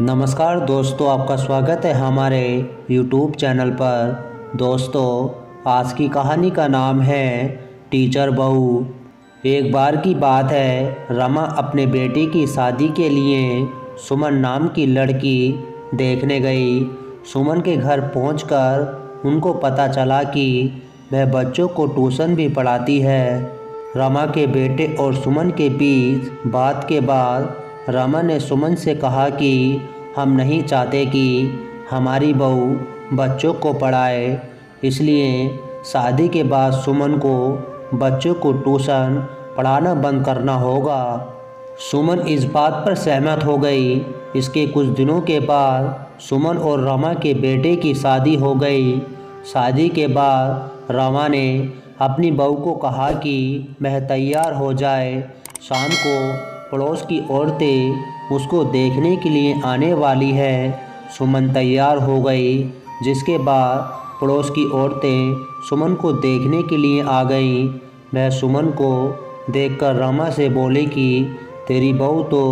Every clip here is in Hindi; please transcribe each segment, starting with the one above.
नमस्कार दोस्तों, आपका स्वागत है हमारे YouTube चैनल पर। दोस्तों, आज की कहानी का नाम है टीचर बहू। एक बार की बात है, रमा अपने बेटी की शादी के लिए सुमन नाम की लड़की देखने गई। सुमन के घर पहुंचकर उनको पता चला कि वह बच्चों को ट्यूशन भी पढ़ाती है। रमा के बेटे और सुमन के बीच बात के बाद रमा ने सुमन से कहा कि हम नहीं चाहते कि हमारी बहू बच्चों को पढ़ाए, इसलिए शादी के बाद सुमन को बच्चों को ट्यूशन पढ़ाना बंद करना होगा। सुमन इस बात पर सहमत हो गई। इसके कुछ दिनों के बाद सुमन और रमा के बेटे की शादी हो गई। शादी के बाद रमा ने अपनी बहू को कहा कि वह तैयार हो जाए। शाम को पड़ोस की औरतें उसको देखने के लिए आने वाली है। सुमन तैयार हो गई, जिसके बाद पड़ोस की औरतें सुमन को देखने के लिए आ गईं। वह सुमन को देखकर रमा से बोली कि तेरी बहू तो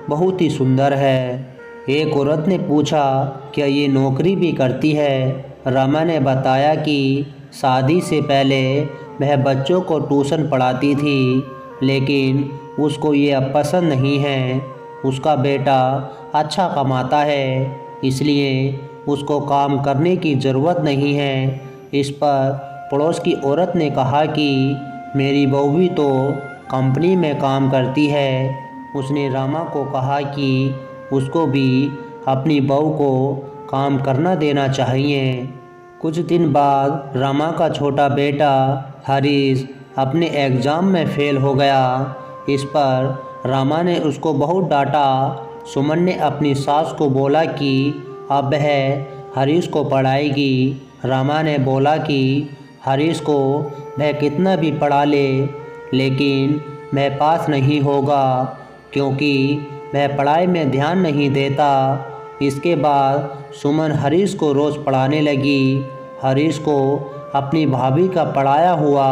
बहुत ही सुंदर है। एक औरत ने पूछा, क्या ये नौकरी भी करती है? रमा ने बताया कि शादी से पहले वह बच्चों को ट्यूशन पढ़ाती थी, लेकिन उसको ये अब पसंद नहीं है। उसका बेटा अच्छा कमाता है, इसलिए उसको काम करने की ज़रूरत नहीं है। इस पर पड़ोस की औरत ने कहा कि मेरी बहू भी तो कंपनी में काम करती है। उसने रमा को कहा कि उसको भी अपनी बहू को काम करना देना चाहिए। कुछ दिन बाद रमा का छोटा बेटा हरीश अपने एग्ज़ाम में फ़ेल हो गया। इस पर रमा ने उसको बहुत डांटा। सुमन ने अपनी सास को बोला कि अब वह हरीश को पढ़ाएगी। रमा ने बोला कि हरीश को वह कितना भी पढ़ा ले, लेकिन वह पास नहीं होगा, क्योंकि वह पढ़ाई में ध्यान नहीं देता। इसके बाद सुमन हरीश को रोज़ पढ़ाने लगी। हरीश को अपनी भाभी का पढ़ाया हुआ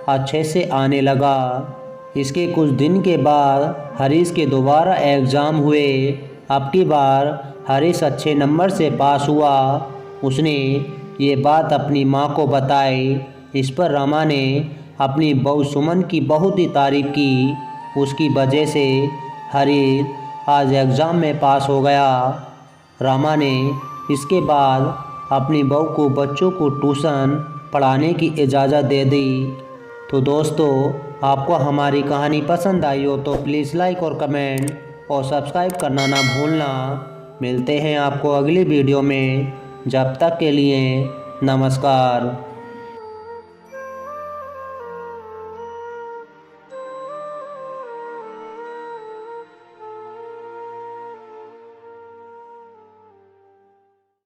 अच्छे से आने लगा। इसके कुछ दिन के बाद हरीश के दोबारा एग्ज़ाम हुए। अब की बार हरीश अच्छे नंबर से पास हुआ। उसने ये बात अपनी माँ को बताई। इस पर रमा ने अपनी बहू सुमन की बहुत ही तारीफ़ की। उसकी वजह से हरीश आज एग्ज़ाम में पास हो गया। रमा ने इसके बाद अपनी बहू को बच्चों को ट्यूशन पढ़ाने की इजाज़त दे दी। तो दोस्तों, आपको हमारी कहानी पसंद आई हो तो प्लीज़ लाइक और कमेंट और सब्सक्राइब करना ना भूलना। मिलते हैं आपको अगली वीडियो में। जब तक के लिए नमस्कार।